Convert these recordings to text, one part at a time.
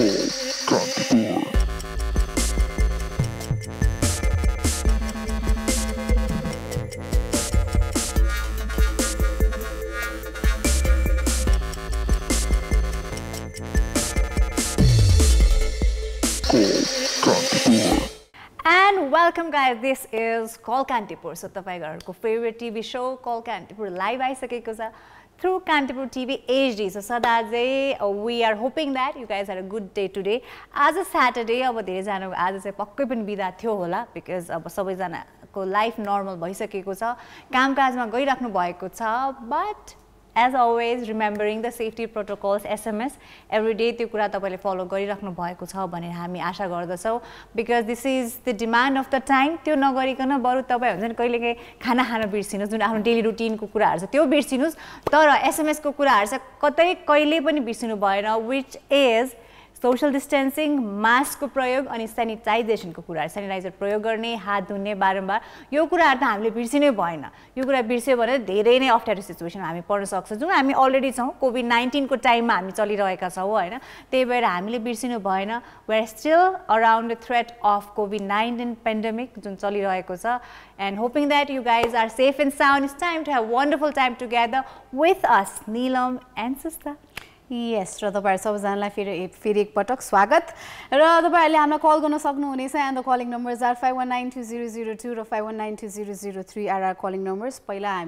And welcome guys, this is Call Kantipur. So तपाईहरुको favourite TV show Call Kantipur live आइसकेको छ through Kantipur TV HD. So सदाजै we are hoping that you guys had a good day today. आज Saturday अब धेरै जनाको आज चाहिँ पक्कै पनि बिदा थियो होला because अब सबैजनाको लाइफ नर्मल भइसकेको छ, कामकाजमा गइराख्नु भएको छ, but as always remembering the safety protocols SMS every day त्यो कुरा तपाईले फलो गरिराख्नु भएको छ भनेर हामी आशा गर्दछौं because this is the demand of the time. त्यो नगरिकन बरु तपाई हुन्छ नि कहिलेकाहीँ खाना खान बिर्सिनुस्, जुन आफ्नो डेली रुटिनको कुराहरु छ त्यो बिर्सिनुस्, तर SMS को कुराहरु चाहिँ कतै कहिले पनि बिर्सिनु भएन, which is social distancing, mask को प्रयोग अनि sanitisation को कुरा, sanitizer प्रयोग गर्ने, हात धुने बारम्बार, यो कुराहरु त हामीले बिर्सिनै भएन. यो कुरा बिर्स्यो भने धेरै नै अप्ठ्यारो सिचुएसन हामी पर्न सक्छ, जुन हामी अलरेडी छौं कोभिड-19 को टाइममा हामी चलिरहेका छौं हैन. त्यही भएर हामीले बिर्सिनु भएन. We are still around the threat of COVID-19 pandemic जुन चलिरहेको छ, and hoping that you guys are safe and sound. It's time to have wonderful time together with us, Neelam and Sista. Yes, र तपाईहरु सबैजनालाई फेरि एक पटक स्वागत र तपाईहरुले हामीलाई कल गर्न सक्नुहुनेछ and the calling numbers are 51920002 र 51920003 are our calling numbers. पहिला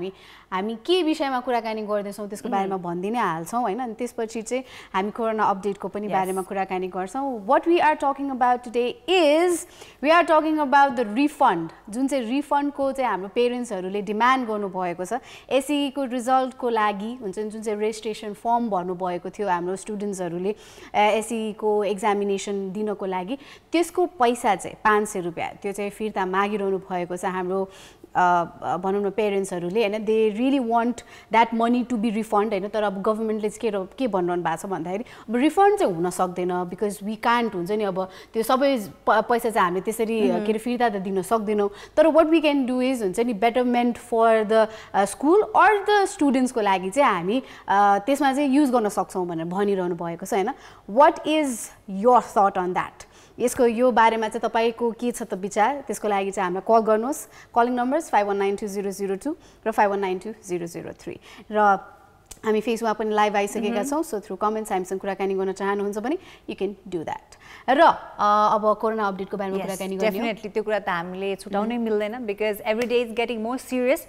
हामी के विषयमा कुराकानी गर्दै छौं त्यसको बारेमा भन्दिनै हाल्छौं हैन, अनि त्यसपछि चाहिँ हामी कोरोना अपडेटको पनि बारेमा कुराकानी गर्छौं. What we are talking about today is we are talking about the refund, जुन चाहिँ रिफन्ड को चाहिँ हाम्रो पेरेन्ट्सहरुले डिमान्ड गर्नु भएको छ. एसई को रिजल्ट को लागि हुन्छ जुन चाहिँ रेजिस्ट्रेसन फर्म भर्नु भएको थियो हाम्रो स्टुडेन्ट्सहरुले एसई को एक्जामिनेसन दिनको लागि, त्यसको पैसा चाहिँ 500 रुपैयाँ त्यो चाहिँ फिर्ता मागिरहनु भएको छ हाम्रो भनौं न पेरेन्ट्सहरुले हैन. They really want that money to be refund हैन, तर अब गभर्नमेन्टले चाहिँ के भन्नु भएको छ भन्दाखेरि अब रिफन्ड चाहिँ हुन सक्दैन बिकज वी कान्ट हुन्छ नि, अब त्यो सबै पैसा चाहिँ हामीले त्यसरी के फिर्ता त दिन सक्दैनौं, तर what we can do is हुन्छ नि betterment for the school or the स्टुडेन्ट्सको लागि चाहिँ हामी त्यसमा चाहिँ युज गर्न सक्छौं भनेर भनिरहनु भएको छ हैन. What is your thought on that? यसको यो बारेमा चाहिँ तपाईको के छ त विचार? त्यसको लागि चाहिँ हामीलाई कल गर्नुहोस्. कलिङ नम्बर्स 51920002 र 51920003 र हामी फेसबुकमा पनि लाइभ आइसकेका छौं. सो थ्रु कमेन्ट्स हामीसँग कुराकानी गर्न चाहनुहुन्छ भने यु क्यान डु दैट. र अब कोरोना अपडेटको बारेमा कुराकानी गर्ने डेफिनेटली त्यो कुरा त हामीले छुटाउनै मिल्दैन because every day is getting more serious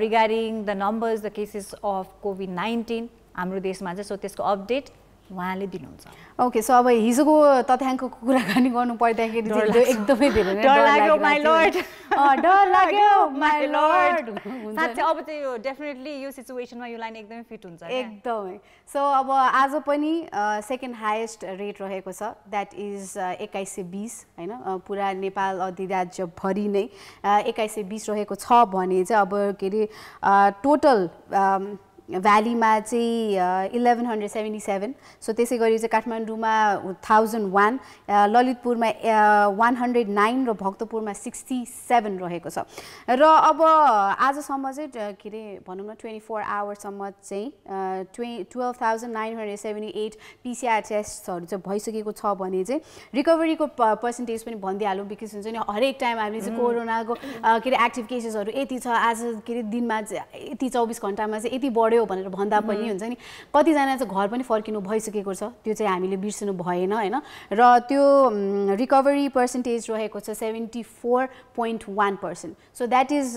regarding the numbers the cases of COVID-19 हाम्रो देशमा चाहिँ. सो त्यसको अपडेट उहाँले दिनुहुन्छ. ओके, सो अब हिजोको तथ्याङ्कको कुराकानी गर्नु पर्दाखेरि एकदमै धेरै डर लाग्यो माइ लर्ड. डर लाग्यो माइ लर्ड. साच्चै अब चाहिँ यो डेफिनेटली यो सिचुएसनमा यो लाइन एकदमै फिट हुन्छ एकदमै. सो अब आज पनि सेकेन्ड हाईएस्ट रेट रहेको छ, दैट इज 2120 हैन. पुरा नेपाल अधिराज्य भरि नै 2120 रहेको छ भने चाहिँ अब के रे टोटल भ्यालीमा चाहिँ 1177. सो त्यसै गरी चाहिँ काठमाडौँमा 1001, ललितपुरमा 109 र भक्तपुरमा 67 रहेको छ. र अब आजसम्म चाहिँ के रे भनौं न 24 आवरसम्म चाहिँ 12978 पीसीआर टेस्टहरु चाहिँ भइसकेको छ भने चाहिँ रिकभरीको पर्सेन्टेज पनि भन्दिहालौं बिकज हुन्छ नि हरेक टाइम हामीले चाहिँ कोरोनाको के रे एक्टिभ केसेसहरु यति छ, आज के रे दिनमा चाहिँ यति 24 घण्टामा चाहिँ यति बढ्यो भनेर भन्दा पनि हुन्छ नि कति जना चाहिँ घर पनि फर्किनु भइसकेको छ, त्यो चाहिँ हामीले बिर्सिनु भएन हैन. र त्यो रिकभरी पर्सेन्टेज रहेको छ 74.1%. So that is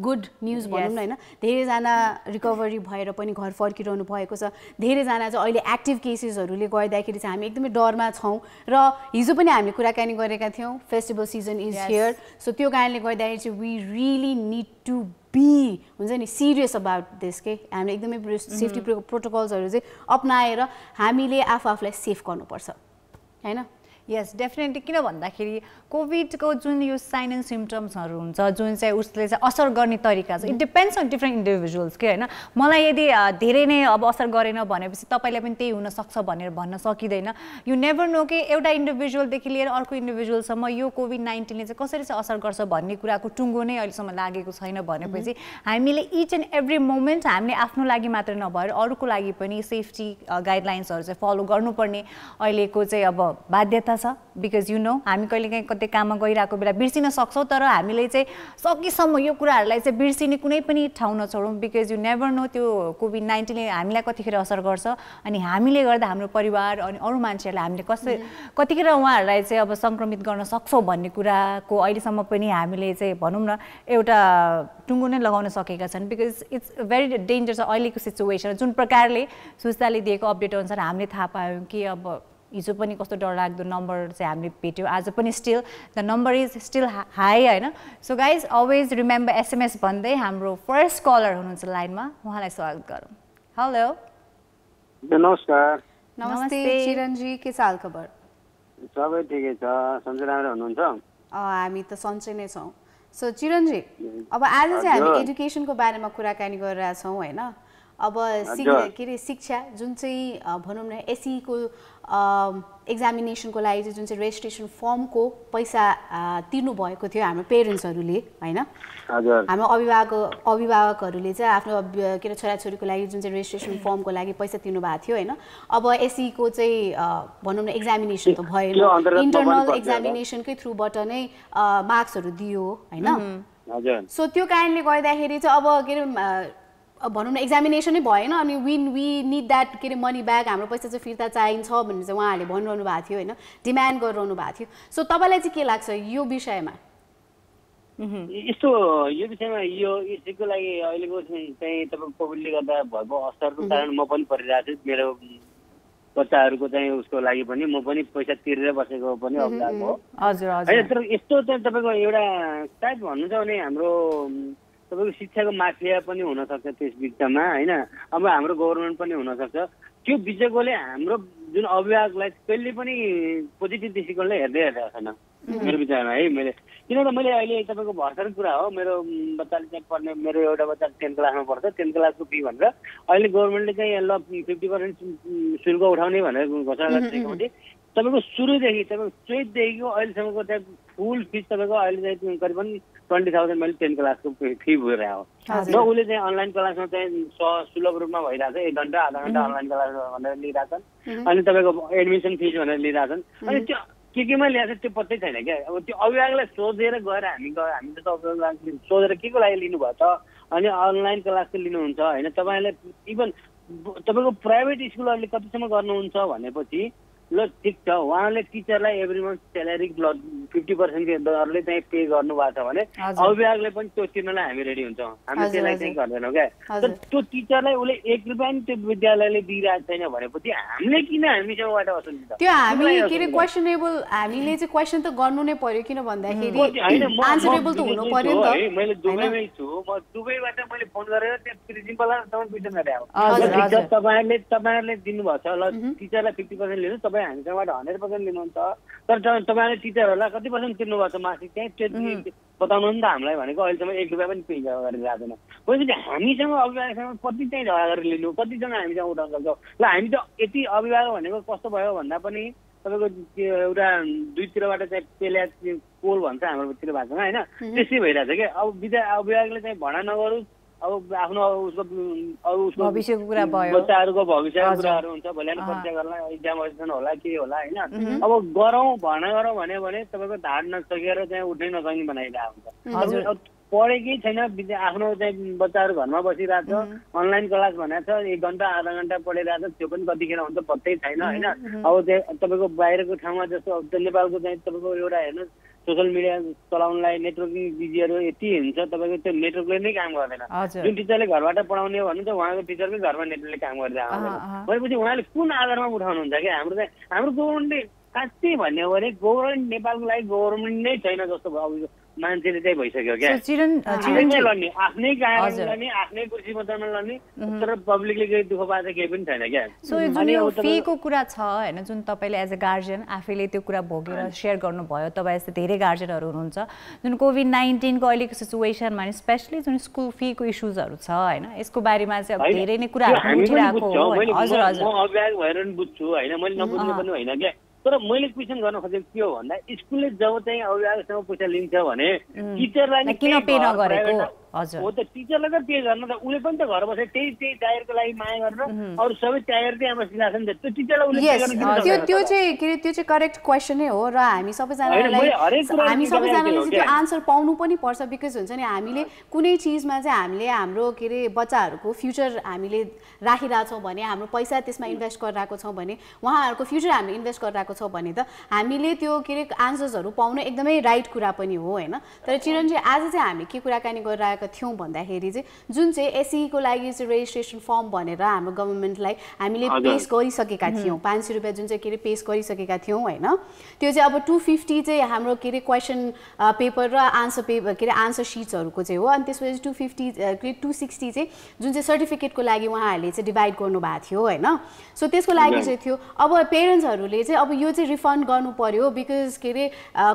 good news भनौं न हैन. धेरै जना रिकभरी भएर पनि घर फर्किरहनु भएको छ. धेरै जना चाहिँ अहिले एक्टिभ केसेसहरुले गर्दाखेरि चाहिँ हामी एकदमै डरमा छौं र हिजो पनि हामीले कुराकानी गरेका थियौं festival season is here. So त्यो कारणले गर्दाखेरि चाहिँ we really need to be हुन्छ नि सिरियस अबाउट दिस के हामीले एकदमै सेफ्टी प्रोटोकल्सहरु चाहिँ अपनाएर हामीले आफूलाई सेफ गर्नुपर्छ हैन. यस डेफिनेटली किन भन्दाखेरि कोभिडको जुन यो साइन एन्ड सिम्पटम्सहरू हुन्छ जुन चाहिँ उसले चाहिँ असर गर्ने तरिका छ it depends on different individuals के होइन मलाई यदि धेरै नै अब असर गरेन भनेपछि तपाईँलाई पनि त्यही हुनसक्छ भनेर भन्न सकिँदैन यु नेभर नो कि एउटा इन्डिभिजुअलदेखि लिएर अर्को इन्डिभिजुअलसम्म यो कोभिड-19ले चाहिँ कसरी चाहिँ असर गर्छ भन्ने कुराको टुङ्गो नै अहिलेसम्म लागेको छैन भनेपछि हामीले इच एन्ड एभ्री मोमेन्ट हामीले आफ्नो लागि मात्र नभएर अरूको लागि पनि सेफ्टी गाइडलाइन्सहरू चाहिँ फलो गर्नुपर्ने अहिलेको चाहिँ अब बाध्यता छ बिकज यु नो हामी कहिलेकाहीँ कतै काममा गइरहेको बेला बिर्सिन सक्छौँ तर हामीले चाहिँ सकेसम्म यो कुराहरूलाई चाहिँ बिर्सिने कुनै पनि ठाउँ नछोडौँ बिकज यु नेभर नो त्यो कोभिड-19ले हामीलाई कतिखेर असर गर्छ अनि हामीले गर्दा हाम्रो परिवार अनि अरू मान्छेहरूलाई हामीले कतिखेर उहाँहरूलाई चाहिँ अब सङ्क्रमित गर्न सक्छौँ भन्ने कुराको अहिलेसम्म पनि हामीले चाहिँ भनौँ न एउटा टुङ्गो नै लगाउन सकेका छन् बिकज इट्स भेरी डेन्जरस अहिलेको सिचुएसन जुन प्रकारले सुस्ताले दिएको अपडेट अनुसार हामीले थाहा पायौँ कि अब हिजो पनि कस्तो डरलाग्दो नम्बर चाहिँ हामीले भेट्यौँ आज पनि still the number is still high होइन so guys always remember SMS भन्दै हाम्रो फर्स्ट कलर हुनुहुन्छ लाइनमा उहाँलाई स्वागत गरौँ हेलो नमस्कार नमस्ते चिरञ्जी के छ हालखबर सबै ठिकै छ सन्चै राम्रो हुनुहुन्छ हामी त सन्चै नै छौँ सो चिरञ्जी अब आज चाहिँ हामी एजुकेसनको बारेमा कुराकानी गरिरहेका छौँ होइन अब के अरे शिक्षा जुन चाहिँ भनौँ न एसईको एक्जामिनेसनको लागि चाहिँ जुन चाहिँ रेजिस्ट्रेसन फर्मको पैसा तिर्नु भएको थियो हाम्रो पेरेन्ट्सहरूले होइन हाम्रो अभिभावकहरूले चाहिँ आफ्नो के अरे छोराछोरीको लागि जुन चाहिँ रेजिस्ट्रेसन फर्मको लागि पैसा तिर्नु भएको थियो होइन अब एसईको चाहिँ भनौँ न एक्जामिनेसन त भएन इन्टरनल एक्जामिनेसनकै थ्रुबाट नै मार्क्सहरू दियो होइन सो त्यो कारणले गर्दाखेरि चाहिँ अब के अरे भनौँ न एक्जामिनेसन नै भएन अनि वी निड द्याट के अरे मनी ब्याक हाम्रो पैसा चाहिँ फिर्ता चाहिन्छ भनेर चाहिँ उहाँहरूले भनिरहनु भएको थियो होइन डिमान्ड गरिरहनु भएको थियो सो तपाईँलाई चाहिँ के लाग्छ यो विषयमा यस्तो यो विषयमा यो इस्युको लागि अहिलेको चाहिँ तपाईँको कोभिडले गर्दा भएको असरको कारण म पनि परिरहेको छु मेरो बच्चाहरूको चाहिँ उसको लागि पनि म पनि पैसा तिरेर बसेको पनि अवस्था हो होइन तर यस्तो चाहिँ तपाईँको एउटा सायद भन्नु छ भने हाम्रो तपाईँको शिक्षाको माफिया पनि हुनसक्छ त्यस बिचमा होइन अब हाम्रो गभर्मेन्ट पनि हुनसक्छ त्यो बिचकोले हाम्रो जुन अभिभावकलाई कहिले पनि पोजिटिभ दृष्टिकोणले हेर्दै छैन मेरो विचारमा है मैले किनभने मैले अहिले तपाईँको भर्खर कुरा हो मेरो बच्चाले चाहिँ पढ्ने मेरो एउटा बच्चा 10th क्लासमा पढ्छ 10th क्लासको फी भनेर अहिले गभर्मेन्टले चाहिँ ल 50% शुल्क उठाउने भनेर घोषणा गरिदिएको थियो तपाईँको सुरुदेखि तपाईँको चैतदेखिको अहिलेसम्मको चाहिँ फुल फिस तपाईँको अहिले चाहिँ करिबन 20,000 मैले 10th क्लासको फी भइरहेको हो र उसले चाहिँ अनलाइन क्लासमा चाहिँ सुलभ रूपमा भइरहेको छ 1 घन्टा आधा घन्टा अनलाइन क्लास भनेर लिइरहेछन् अनि तपाईँको एडमिसन फिस भनेर लिइरहेछन् अनि त्यो केमा ल्याएको छ त्यो पत्तै छैन क्या अब त्यो अभिभावकलाई सोधेर गएर हामी त अभिभावकलाई सोधेर के को लागि लिनुभयो त अनि अनलाइन क्लासको लिनुहुन्छ होइन तपाईँलाई इभन तपाईँको प्राइभेट स्कुलहरूले कतिसम्म गर्नुहुन्छ भनेपछि ल ठिक छ उहाँले टिचरलाई एभ्री मन्थ स्यालेरी 50% दरले चाहिँ पे गर्नुभएको छ भने अभिभावकले पनि त्यो तिर्नलाई हामी रेडी हुन्छौँ हामी त्यसलाई चाहिँ गर्दैनौँ क्या तर त्यो टिचरलाई उसले 1 रुपियाँ पनि त्यो विद्यालयले दिइरहेको छैन भनेपछि हामीले किन हामीसँगबाट वसुल दिन्छ त्यो हामी के अरे क्वेसनेबल हामीले चाहिँ क्वेसन त गर्नु नै पर्यो किन भन्दाखेरि आन्सरेबल त हुनु पर्यो नि त मैले दुबईमै छु म दुबईबाट मैले फोन गरेर त्यो प्रिन्सिपललाई तपाईँ क्वेसन गरेँ तपाईँहरूले दिनुभएको छ ल टिचरलाई 50% लिनु तपाईँ हामीसँगबाट 100% लिनुहुन्छ तर तपाईँले टिचरहरूलाई कति पर्सेन्ट तिर्नुभएको छ मासिक चाहिँ त्यो बताउनु नि त हामीलाई भनेको अहिलेसम्म 1 रुपियाँ पनि पे गरिरहेको छैन भनेपछि हामीसँग अभिभावकसँग कति चाहिँ झगडा गरेर लिनु कतिसँग हामीसँग उठाउन सक्छौँ ल हामी त यति अभिभावक भनेको कस्तो भयो भन्दा पनि तपाईँको त्यो एउटा दुईतिरबाट चाहिँ पेल्या कोल भन्छ हाम्रोतिर भाषामा होइन त्यसै भइरहेको छ क्या अब अभिभावकले चाहिँ भडा नगरोस् अब आफ्नो उसको भविष्यको कुरा भयो बच्चाहरूको भविष्यको कुराहरू हुन्छ भोलि परीक्षा गर्न इक्जाम होला के होला होइन अब गरौँ भर्ना गरौँ भने तपाईँको धार नसकेर चाहिँ उठ्नै नसक्ने बनाइरहेको हुन्छ पढेकै छैन आफ्नो चाहिँ बच्चाहरू घरमा बसिरहेको छ अनलाइन क्लास भनेको छ 1 घन्टा आधा घन्टा पढिरहेको छ त्यो पनि कतिखेर हुन्छ पत्तै छैन होइन अब चाहिँ तपाईँको बाहिरको ठाउँमा जस्तो नेपालको चाहिँ तपाईँको एउटा हेर्नु सोसल मिडिया चलाउनलाई नेटवर्किङ बिजीहरू यति हुन्छ तपाईँको त्यो नेटवर्कले नै काम गर्दैन जुन टिचरले घरबाट पढाउने हो भने त उहाँको टिचरकै घरमा नेटवर्कले काम गर्दै आउँदैन भनेपछि उहाँले कुन आधारमा उठाउनुहुन्छ क्या हाम्रो गभर्मेन्टले साँच्चै भन्ने हो भने गभर्मेन्ट नेपालको लागि गभर्मेन्ट नै छैन जस्तो मान्छेले चाहिँ भइसक्यो क्या चिरञ्जी लड्ने आफ्नै गाडी लड्ने आफ्नै कुर्सी मतदानमा लड्ने तर पब्लिकले केही दुःख पाएको केही पनि छैन क्या सो जुन यो फीको कुरा छ हैन जुन तपाईले एज अ गार्जियन आफैले त्यो कुरा भोगेर शेयर गर्नुभयो तपाईँ जस्तै धेरै गार्जियनहरू हुनुहुन्छ जुन कोभिड-19 को अहिलेको सिचुएसनमा स्पेशली जुन स्कुल फीको इश्युजहरू छ हैन यसको बारेमा चाहिँ अब धेरै नै कुराहरू उठिरहेको हो हजुर हजुर म अभ्यास भएर नि बुझ्छु हैन मैले नबुझ्ने पनि होइन क्या तर मैले क्वेसन गर्न खोजेको के हो भन्दा स्कुलले जब चाहिँ अभिभावकसँग पैसा लिन्छ भने टिचरलाई किन पे नगरेको हजुर हो त टिचरलाई त पे गर्न त उसले पनि त घर बसेर त्यही टायरको लागि माया गरेर अरू सबै टायर चाहिँ आमा सिलासन त्यो टिचरलाई उसले पे गर्न किन त्यो चाहिँ के त्यो चाहिँ करेक्ट क्वेसनै हो र हामी सबैजनालाई चाहिँ त्यो आन्सर पाउनु पनि पर्छ बिकज हुन्छ नि हामीले कुनै चिजमा चाहिँ हामीले हाम्रो के अरे बच्चाहरूको फ्युचर हामीले राखिरहेछौँ भने हाम्रो पैसा त्यसमा इन्भेस्ट गरिरहेको छौँ भने उहाँहरूको फ्युचर हामीले इन्भेस्ट गरिरहेको छौँ भने त हामीले त्यो के अरे आन्सर्सहरू पाउनु एकदमै राइट कुरा पनि हो होइन तर चिरञ्जी आज चाहिँ हामी के कुराकानी गरिरहेको थियौँ भन्दाखेरि चाहिँ जुन चाहिँ एसईको लागि चाहिँ रेजिस्ट्रेसन फर्म भनेर हाम्रो गभर्मेन्टलाई हामीले पेस गरिसकेका थियौँ 500 रुपियाँ जुन चाहिँ के अरे पेस गरिसकेका थियौँ होइन त्यो चाहिँ अब 250 चाहिँ हाम्रो के अरे क्वेसन पेपर र आन्सर पेपर के अरे आन्सर सिट्सहरूको चाहिँ हो अनि त्यसपछि 260 चाहिँ जुन चाहिँ सर्टिफिकेटको लागि उहाँहरूले चाहिँ डिभाइड गर्नुभएको थियो होइन सो त्यसको लागि चाहिँ थियो अब पेरेन्ट्सहरूले चाहिँ अब यो चाहिँ रिफन्ड गर्नु पर्यो बिकज के अरे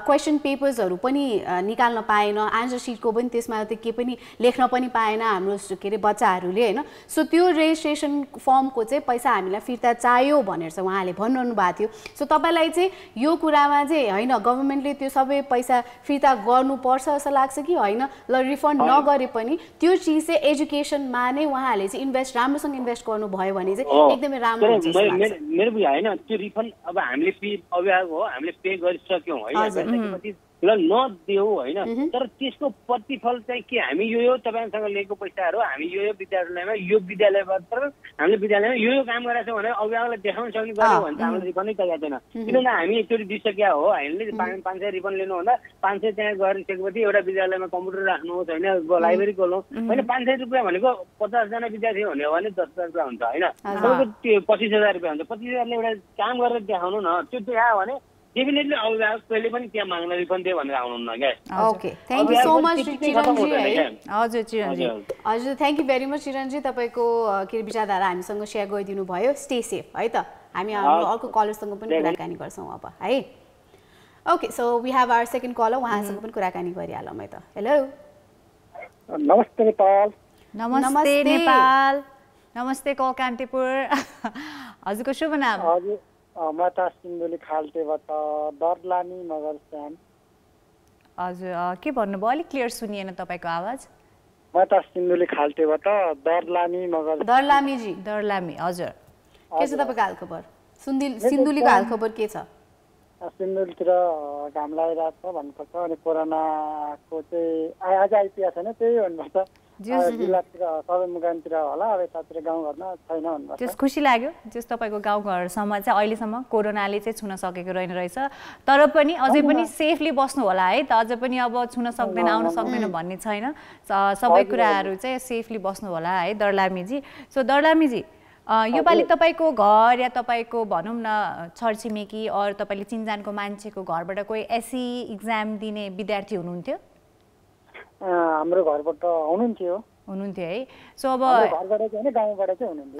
क्वेसन पेपर्सहरू पनि निकाल्न पाएन आन्सर सिटको पनि त्यसमा त के पनि लेख्न पनि पाएन हाम्रो के अरे बच्चाहरूले होइन सो त्यो रेजिस्ट्रेसन फर्मको चाहिँ पैसा हामीलाई फिर्ता चाहियो भनेर चाहिँ उहाँले भनिरहनु भएको थियो सो तपाईँलाई चाहिँ यो कुरामा चाहिँ होइन गभर्मेन्टले त्यो सबै पैसा फिर्ता गर्नुपर्छ जस्तो लाग्छ कि होइन ल रिफन्ड नगरे पनि त्यो चिज चाहिँ एजुकेसनमा नै उहाँहरूले चाहिँ राम्रोसँग इन्भेस्ट गर्नुभयो भने चाहिँ एकदमै राम्रो हुन्छ मेरो बुझाइ होइन त्यो रिफन्ड अब हामीले अभिभावक हो हामीले पे गरिसक्यौँ है ल नदेऊ होइन तर त्यसको प्रतिफल चाहिँ के हामी यो तपाईँसँग लिएको पैसाहरू हामी यो विद्यालयमा यो विद्यालयबाट हामीले विद्यालयमा यो काम गरेको छौँ भने अभिभावकलाई देखाउन सक्ने गऱ्यो भने त हामीले रिफन्डै तयार छैन किनभने हामीले एकचोटि दिइसक्या हो हामीले 500 रिफन्ड लिनुभन्दा 500 त्यहाँ गरिसकेपछि एउटा विद्यालयमा कम्प्युटर राख्नुहोस् होइन लाइब्रेरी खोल्नु होइन 500 रुपियाँ भनेको 50 जना विद्यार्थी हुने हो भने 10,000 रुपियाँ हुन्छ होइन तपाईँको त्यो 25,000 रुपियाँ हुन्छ 25,000ले एउटा काम गरेर देखाउनु न त्यो देखायो भने डेफिनेटली अभिभावक कहिले पनि त्यहाँ माग्न रिफन्ड दियो भनेर आउनुहुन्न क्या okay thank you so much Chiranji हजुर चिरञ्जी हजुर thank you very much Chiranji तपाईँको के विचारधारा हामीसँग सेयर गरिदिनु भयो स्टे सेफ है त हामी हाम्रो अर्को कलरसँग पनि कुराकानी गर्छौँ अब है okay so we have our second caller उहाँसँग पनि कुराकानी गरिहालौँ है त हेलो नमस्ते नेपाल नमस्ते नेपाल नमस्ते कल कान्तिपुर हजुरको शुभ नाम हजुर म त सिन्धुली खाल्टेबाट दर्लानी मगर स्याम हजुर के भन्नुभयो अलिक क्लियर सुनिएन तपाईँको आवाज म त सिन्धुली खाल्टेबाट दर्लानी मगर दर्लामीजी दर्लामी हजुर के छ तपाईँको हालखबर सिन्धुलीको हालखबर के छ सिन्धुलीतिर घाम लागिरहेको छ भन्नुपर्छ अनि कोरोनाको चाहिँ आज आइपुगेको छैन त्यही भन्नुपर्छ जिल्लातिर सदरमुकामतिर होला अब यतातिर गाउँघरमा छैन भन्नुपर्छ त्यस खुसी लाग्यो त्यस तपाईँको गाउँघरसम्म चाहिँ अहिलेसम्म कोरोनाले चाहिँ छुन सकेको रहेछ तर पनि अझै पनि सेफली बस्नु होला है त अझै पनि अब छुन सक्दैन आउन सक्दैन भन्ने छैन सबै कुराहरू चाहिँ सेफली बस्नु होला है दर्लामीजी सो दर्लामीजी योपालि तपाईँको घर या तपाईँको भनौँ न छरछिमेकी अरू तपाईँले चिन्जानको मान्छेको घरबाट कोही एसई इक्जाम दिने विद्यार्थी हुनुहुन्थ्यो हाम्रो घरबाट हुनुहुन्थ्यो है सो अब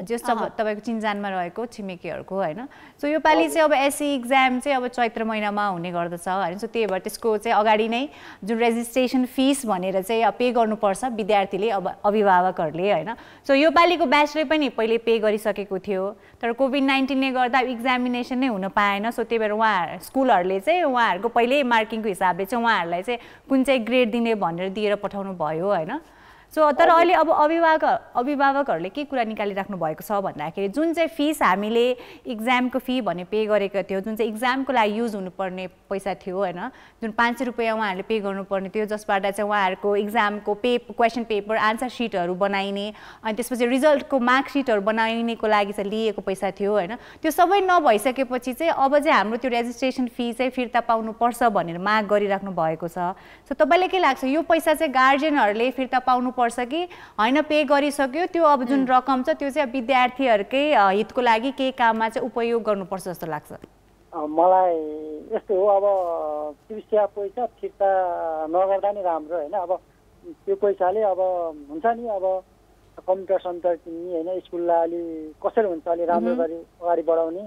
जस्तो अब तपाईँको चिन्जानमा रहेको छिमेकीहरूको होइन सो योपालि चाहिँ अब एसई इक्जाम चाहिँ अब चैत्र महिनामा हुने गर्दछ होइन सो त्यही भएर त्यसको चाहिँ अगाडि नै जुन रेजिस्ट्रेसन फिस भनेर चाहिँ पे गर्नुपर्छ विद्यार्थीले अब अभिभावकहरूले होइन सो योपालिको ब्याचले पनि पहिले पे गरिसकेको थियो तर कोभिड-19ले गर्दा इक्जामिनेसन नै हुन पाएन सो त्यही भएर स्कुलहरूले चाहिँ उहाँहरूको पहिल्यै मार्किङको हिसाबले चाहिँ उहाँहरूलाई चाहिँ कुन चाहिँ ग्रेड दिने भनेर दिएर पठाउनु भयो होइन सो तर अहिले अब अभिभावकहरूले के कुरा निकालिराख्नु भएको छ भन्दाखेरि जुन चाहिँ फिस हामीले इक्जामको फी भने पे गरेको थियो जुन चाहिँ इक्जामको लागि युज हुनुपर्ने पैसा थियो होइन जुन 500 रुपियाँ उहाँहरूले पे गर्नुपर्ने थियो जसबाट चाहिँ उहाँहरूको इक्जामको क्वेसन पेपर आन्सर सिटहरू बनाइने अनि त्यसपछि रिजल्टको मार्कसिटहरू बनाइनेको लागि चाहिँ लिएको पैसा थियो होइन त्यो सबै नभइसकेपछि चाहिँ अब चाहिँ हाम्रो त्यो रेजिस्ट्रेसन फी चाहिँ फिर्ता पाउनुपर्छ भनेर माग गरिराख्नु भएको छ सो तपाईँलाई के लाग्छ यो पैसा चाहिँ गार्जियनहरूले फिर्ता पाउनुपर्छ कि हैन पे गरिसक्यो त्यो अब जुन रकम छ त्यो चाहिँ विद्यार्थीहरुकै हितको लागि केही काममा चाहिँ उपयोग गर्नुपर्छ जस्तो लाग्छ मलाई यस्तो हो, अब चिकित्सा पैसा फिर्ता नगर्दा नि राम्रो होइन। अब त्यो पैसाले अब हुन्छ नि, अब कम्प्युटर सेन्टर किन्ने होइन, स्कुललाई अलि कसरी हुन्छ अलि राम्रो गरी अगाडि बढाउने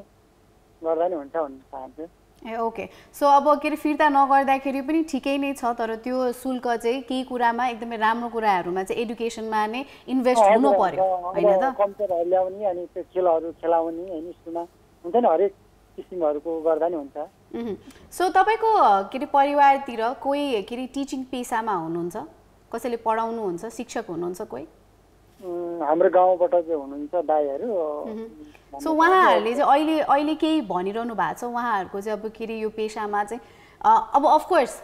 गर्दा नि हुन्छ भन्न चाहन्छु। ए ओके, सो अब के अरे फिर्ता नगर्दाखेरि पनि ठिकै नै छ, तर त्यो शुल्क चाहिँ केही कुरामा एकदमै राम्रो कुराहरूमा चाहिँ एडुकेसनमा नै इन्भेस्ट हुनु पर्यो होइन त? कम्प्युटरहरू ल्याउने अनि त्यो खेलहरू खेलाउने होइन, स्कुलमा हुन्छ नि, हरेक किसिमहरूको गर्दा नि हुन्छ। सो तपाईँको के अरे परिवारतिर कोही के अरे टिचिङ पेसामा हुनुहुन्छ, कसैले पढाउनुहुन्छ, शिक्षक हुनुहुन्छ कोही? हाम्रो गाउँबाट चाहिँ हुनुहुन्छ दाइहरू। सो उहाँहरूले चाहिँ अहिले केही भनिरहनु भएको छ उहाँहरूको चाहिँ अब के अरे यो पेसामा चाहिँ अब अफकोर्स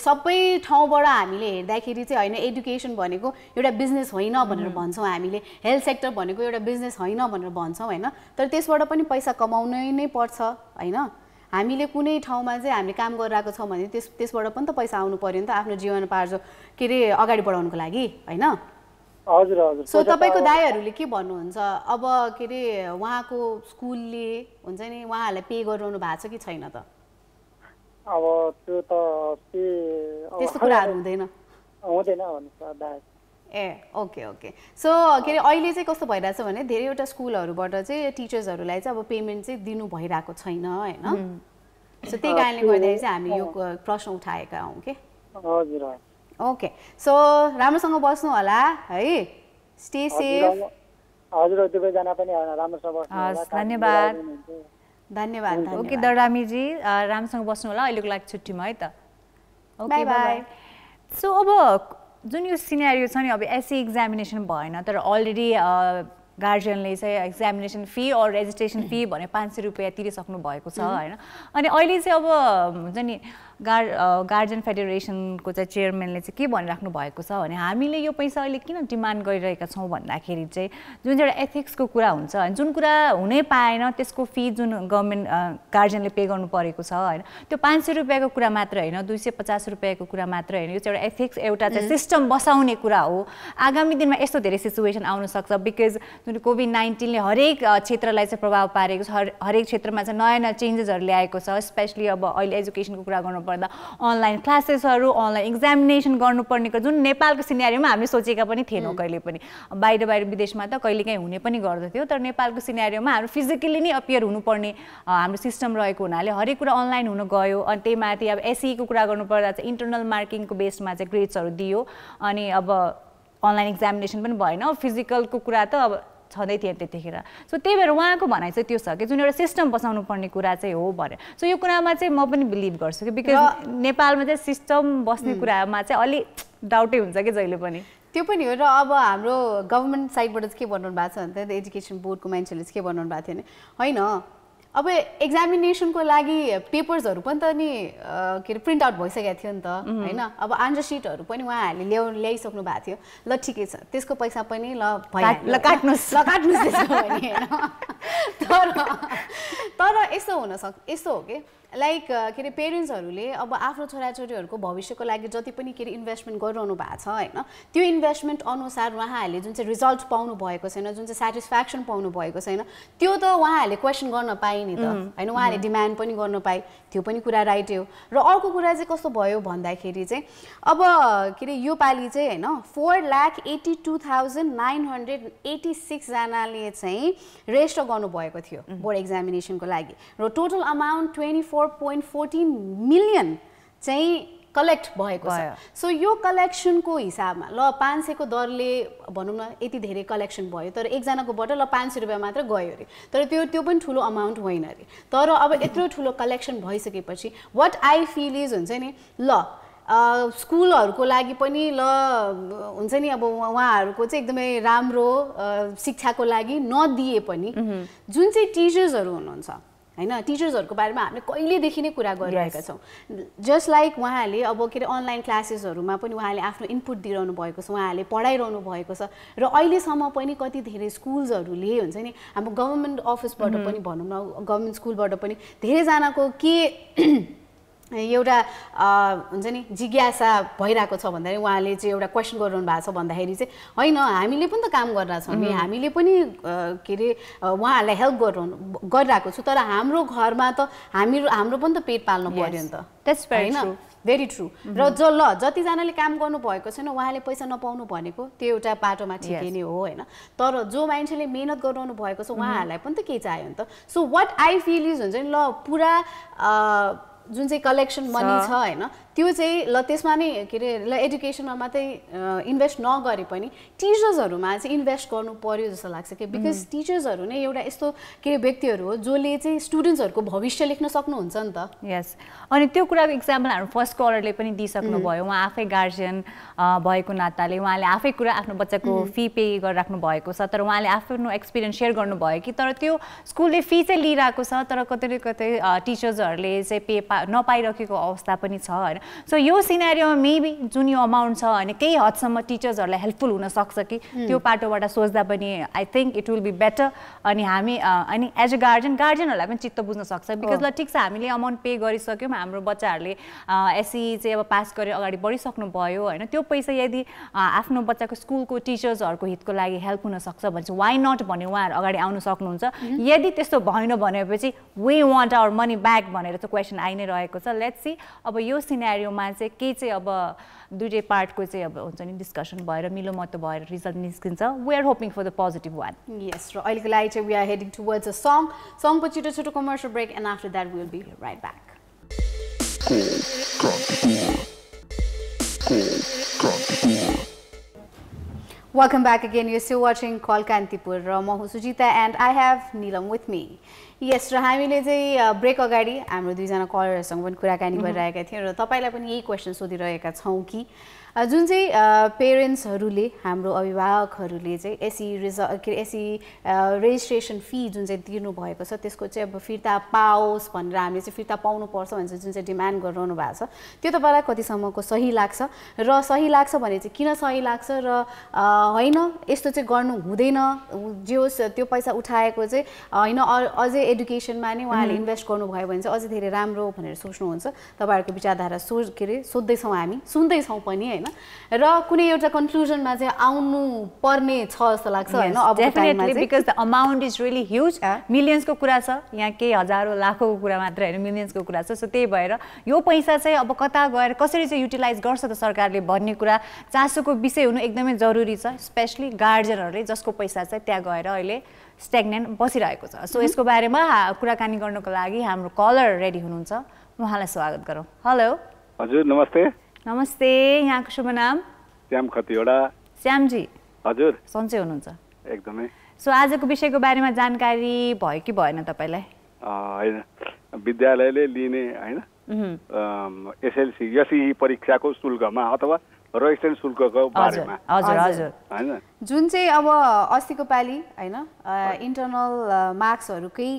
सबै ठाउँबाट हामीले हेर्दाखेरि चाहिँ होइन एडुकेसन भनेको एउटा बिजनेस होइन भनेर भन्छौँ हामीले, हेल्थ सेक्टर भनेको एउटा बिजनेस होइन भनेर भन्छौँ होइन, तर त्यसबाट पनि पैसा कमाउनै नै पर्छ होइन। हामीले कुनै ठाउँमा चाहिँ हामीले काम गरिरहेको छौँ भने त्यसबाट पनि त पैसा आउनु पर्यो नि त आफ्नो जीवनोपार्जन के अरे अगाडि बढाउनुको लागि होइन। हजुर हजुर। सो तपाईँको दाइहरूले के भन्नुहुन्छ अब के अरे उहाँको स्कुलले हुन्छ नि उहाँहरूलाई पे गरिरहनु भएको छ कि छैन त? अब त्यो त त्यस्तो कुराहरू हुँदैन भन्नुहोस् दाइ। ए ओके ओके, सो के अरे अहिले चाहिँ कस्तो भइरहेछ भने धेरैवटा स्कुलहरूबाट चाहिँ टिचर्सहरूलाई चाहिँ अब पेमेन्ट चाहिँ दिनु भइरहेको छैन होइन। सो त्यही कारणले गर्दाखेरि चाहिँ हामी यो प्रश्न उठाएका हौँ कि। हजुर ओके, सो राम्रोसँग बस्नु होला है, स्टे सेफ। हजुर दुवैजना पनि राम्रोसँग बस्नु होला। धन्यवाद धन्यवाद। ओके दर्डामीजी, राम्रोसँग बस्नु होला, अहिलेको लागि छुट्टीमा है त। Okay by. सो अब जुन यो सिनेरियो छ नि, अब एसई एक्जामिनेसन भएन तर अलरेडी गार्जियनले चाहिँ एक्जामिनेसन फी और रेजिस्ट्रेसन फी भने 500 रुपियाँ तिरिसक्नु भएको छ होइन। अनि अहिले चाहिँ अब हुन्छ नि गार्जियन फेडरेसनको चाहिँ चेयरम्यानले चाहिँ के भनिराख्नु भएको छ भने हामीले यो पैसा अहिले किन डिमान्ड गरिरहेका छौँ भन्दाखेरि चाहिँ जुन चाहिँ एउटा एथिक्सको कुरा हुन्छ होइन, जुन कुरा हुनै पाएन त्यसको फी जुन गभर्मेन्ट गार्जियनले पे गर्नु परेको छ होइन, त्यो 500 रुपियाँको कुरा मात्र होइन, 250 रुपियाँको कुरा मात्र होइन, यो चाहिँ एउटा एथिक्स एउटा चाहिँ सिस्टम बसाउने कुरा हो। आगामी दिनमा यस्तो धेरै सिचुएसन आउन सक्छ बिकज जुन कोभिड-19ले हरेक क्षेत्रलाई चाहिँ प्रभाव पारेको छ, हरेक क्षेत्रमा चाहिँ नयाँ नयाँ चेन्जेसहरू ल्याएको छ। स्पेसली अब अहिले एजुकेसनको कुरा गर्नुपर्दा अनलाइन क्लासेसहरू, अनलाइन एक्जामिनेसन गर्नुपर्ने जुन नेपालको सिनेरियोमा हामीले सोचेका पनि थिएनौँ कहिले पनि। बाहिर विदेशमा त कहिलेकाहीँ हुने पनि गर्दथ्यो, तर नेपालको सिनेरियोमा हाम्रो फिजिकली नै अपियर हुनुपर्ने हाम्रो सिस्टम रहेको हुनाले हरेक कुरा अनलाइन हुन गयो। अनि त्यही माथि अब एसईको कुरा गर्नुपर्दा चाहिँ इन्टरनल मार्किङको बेसमा चाहिँ ग्रेड्सहरू दियो, अनि अब अनलाइन एक्जामिनेसन पनि भएन, फिजिकलको कुरा त अब छँदै थिएन त्यतिखेर। सो त्यही भएर उहाँको भनाइ चाहिँ त्यो छ कि जुन एउटा सिस्टम बसाउनु पर्ने कुरा चाहिँ हो भने। सो यो कुरामा चाहिँ म पनि बिलिभ गर्छु कि बिकज नेपालमा चाहिँ सिस्टम बस्ने कुरामा चाहिँ अलिक डाउटै हुन्छ कि जहिले पनि। त्यो पनि हो। र अब हाम्रो गभर्मेन्ट साइडबाट चाहिँ के भन्नु भएको छ भने त एजुकेसन बोर्डको मान्छेले चाहिँ के भन्नु भएको थियो भने होइन अब एक्जामिनेसनको लागि पेपर्सहरू पनि त नि के अरे प्रिन्ट आउट भइसकेको थियो नि त होइन। अब आन्सर सिटहरू पनि उहाँहरूले ल्याइसक्नु भएको थियो, ल ठिकै छ त्यसको पैसा पनि ल काट्नुहोस् त्यसको पनि होइन। तर यस्तो हो कि लाइक के अरे पेरेन्ट्सहरूले अब आफ्नो छोराछोरीहरूको भविष्यको लागि जति पनि के अरे इन्भेस्टमेन्ट गरिरहनु भएको छ होइन, त्यो इन्भेस्टमेन्ट अनुसार उहाँहरूले जुन चाहिँ रिजल्ट पाउनु भएको छैन, जुन चाहिँ सेटिस्फ्याक्सन पाउनु भएको छैन, त्यो त उहाँहरूले क्वेसन गर्न पाए नि त होइन, उहाँहरूले डिमान्ड पनि गर्न पाए, त्यो पनि कुरा राइट हो। र अर्को कुरा चाहिँ कस्तो भयो भन्दाखेरि चाहिँ अब के अरे यो पालि चाहिँ होइन 4,82,986 जनाले चाहिँ रेजिस्टर गर्नुभएको थियो बोर्ड एक्जामिनेसनको लागि, र टोटल अमाउन्ट 24.14 मिलियन चाहिँ कलेक्ट भएको छ। सो यो कलेक्सनको हिसाबमा ल 500 को दरले भनौँ न यति धेरै कलेक्सन भयो, तर एकजनाकोबाट ल 500 रुपियाँ मात्र गयो अरे, तर त्यो पनि ठुलो अमाउन्ट होइन अरे। तर अब यत्रो ठुलो कलेक्सन भइसकेपछि वाट आई फिल इज हुन्छ नि ल स्कुलहरूको लागि पनि ल हुन्छ नि अब उहाँहरूको चाहिँ एकदमै राम्रो शिक्षाको लागि नदिए पनि जुन चाहिँ टिचर्सहरू हुनुहुन्छ होइन, टिचर्सहरूको बारेमा हामीले कहिलेदेखि नै कुरा गरिरहेका छौँ। जस्ट लाइक उहाँहरूले अब के अरे अनलाइन क्लासेसहरूमा पनि उहाँले आफ्नो इनपुट दिइरहनु भएको छ, उहाँहरूले पढाइरहनु भएको छ, र अहिलेसम्म पनि कति धेरै स्कुल्सहरूले हुन्छ नि हाम्रो गभर्मेन्ट अफिसबाट पनि भनौँ न गभर्मेन्ट स्कुलबाट पनि धेरैजनाको के एउटा हुन्छ नि जिज्ञासा भइरहेको छ भन्दाखेरि उहाँले चाहिँ एउटा क्वेसन गरिरहनु भएको छ भन्दाखेरि चाहिँ होइन हामीले पनि त काम गरिरहेछौँ नि हामीले पनि के अरे उहाँहरूलाई हेल्प गरिरहेको छु तर हाम्रो घरमा त हाम्रो पनि त पेट पाल्नु पर्यो नि त होइन भेरी ट्रु र जतिजनाले काम गर्नु भएको छैन उहाँले पैसा नपाउनु भनेको त्यो एउटा बाटोमा ठिकै नै हो होइन तर जो मान्छेले मेहनत गरिरहनु भएको छ उहाँहरूलाई पनि त केही चाहियो नि त so what I feel is हुन्छ नि ल पुरा जुन चाहिँ कलेक्सन मनी छ होइन त्यो चाहिँ ल त्यसमा नै के अरे ल एडुकेसनमा मात्रै इन्भेस्ट नगरे पनि टिचर्सहरूमा चाहिँ इन्भेस्ट गर्नु पर्यो जस्तो लाग्छ कि बिकज टिचर्सहरू नै एउटा यस्तो के अरे व्यक्तिहरू हो जसले चाहिँ स्टुडेन्ट्सहरूको भविष्य लेख्न सक्नुहुन्छ नि त यस अनि त्यो कुराको इक्जाम्पल हाम्रो फर्स्ट कलरले पनि दिइसक्नु भयो उहाँ आफै गार्जियन भएको नाताले उहाँले आफै कुरा आफ्नो बच्चाको फी पे गरिराख्नु भएको छ तर उहाँले आफ्नो एक्सपिरियन्स सेयर गर्नुभयो कि तर त्यो स्कुलले फी चाहिँ लिइरहेको छ तर कतै न कतै टिचर्सहरूले चाहिँ पे नपाइरहेको अवस्था पनि छ होइन सो यो सिनेरियोमा मेबी जुन यो अमाउन्ट छ होइन केही हदसम्म टिचर्सहरूलाई हेल्पफुल हुनसक्छ कि त्यो पाटोबाट सोच्दा पनि I think it will be better अनि हामी अनि एज अ गार्जियनहरूलाई पनि चित्त बुझ्न सक्छ बिकज ल ठिक छ हामीले अमाउन्ट पे गरिसक्यौँ हाम्रो बच्चाहरूले एसई चाहिँ अब पास गरेर अगाडि बढिसक्नु भयो होइन त्यो पैसा यदि आफ्नो बच्चाको स्कुलको टिचर्सहरूको हितको लागि हेल्प हुनसक्छ भने चाहिँ वाइ नट भने उहाँहरू अगाडि आउनु सक्नुहुन्छ यदि त्यस्तो भएन भनेपछि we want our money back भनेर चाहिँ क्वेसन आइ नै रहेको छ लेट्स सी अब यो सिनेरियोमा चाहिँ के चाहिँ अब दुईटै पार्टको चाहिँ अब हुन्छ नि डिस्कसन भएर मिलो मतो भएर रिजल्ट निस्किन्छ we are hoping for the positive one yes र अहिलेको लागि चाहिँ we are heading towards a सङको छिटो छिटो commercial break and after that we will be right back Welcome back again. You're still watching Call Kantipur. म हुँ Sujita and I have Neelam with me. Yes, र हामीले चाहिँ ब्रेक अगाडि हाम्रो दुईजना कलरहरूसँग पनि कुराकानी गरिरहेका थियौँ र तपाईँलाई पनि यही क्वेसन सोधिरहेका छौँ कि जुन चाहिँ पेरेन्ट्सहरूले हाम्रो अभिभावकहरूले चाहिँ एसई रेजिस्ट्रेसन फी जुन चाहिँ तिर्नुभएको छ त्यसको चाहिँ अब फिर्ता पाओस् भनेर हामीले चाहिँ फिर्ता पाउनुपर्छ भनेर जुन चाहिँ डिमान्ड गरिरहनु भएको छ त्यो तपाईँलाई कतिसम्मको सही लाग्छ र सही लाग्छ भने चाहिँ किन सही लाग्छ र होइन यस्तो चाहिँ गर्नु हुँदैन जे होस् त्यो पैसा उठाएको चाहिँ होइन अझै एडुकेसनमा नै उहाँले इन्भेस्ट गर्नुभयो भने चाहिँ अझै धेरै राम्रो भनेर सोच्नुहुन्छ तपाईँहरूको विचारधारा सोध्दैछौँ हामी सुन्दैछौँ पनि होइन र कुनै एउटा कन्क्लुजनमा चाहिँ आउनु पर्ने छ जस्तो लाग्छ होइन अब definitely because the amount is really huge मिलियन्सको कुरा छ यहाँ केही हजारौँ लाखौँको कुरा मात्र होइन मिलियन्सको कुरा छ सो त्यही भएर यो पैसा चाहिँ अब कता गएर कसरी चाहिँ युटिलाइज गर्छ त सरकारले भन्ने कुरा चासोको विषय हुनु एकदमै जरुरी छ स्पेसली गार्जियनहरूले जसको पैसा चाहिँ त्यहाँ गएर अहिले स्टेग्नेन्ट बसिरहेको छ सो यसको बारेमा कुराकानी गर्नको लागि हाम्रो कलर रेडी हुनुहुन्छ उहाँलाई स्वागत गरौँ हेलो हजुर नमस्ते नमस्ते यहाँको शुभ नाम श्याम खतिवडा श्यामजी हजुर सन्चै हुनुहुन्छ एकदमै सो आजको विषयको बारेमा जानकारी भयो कि भएन तपाईँलाई होइन विद्यालयले लिने होइन एसएलसी एसई परीक्षाको शुल्कमा अथवा रजिस्ट्रेसन शुल्कको बारेमा हजुर हजुर होइन जुन चाहिँ अब अस्तिको पालि होइन इन्टरनल मार्क्सहरूकै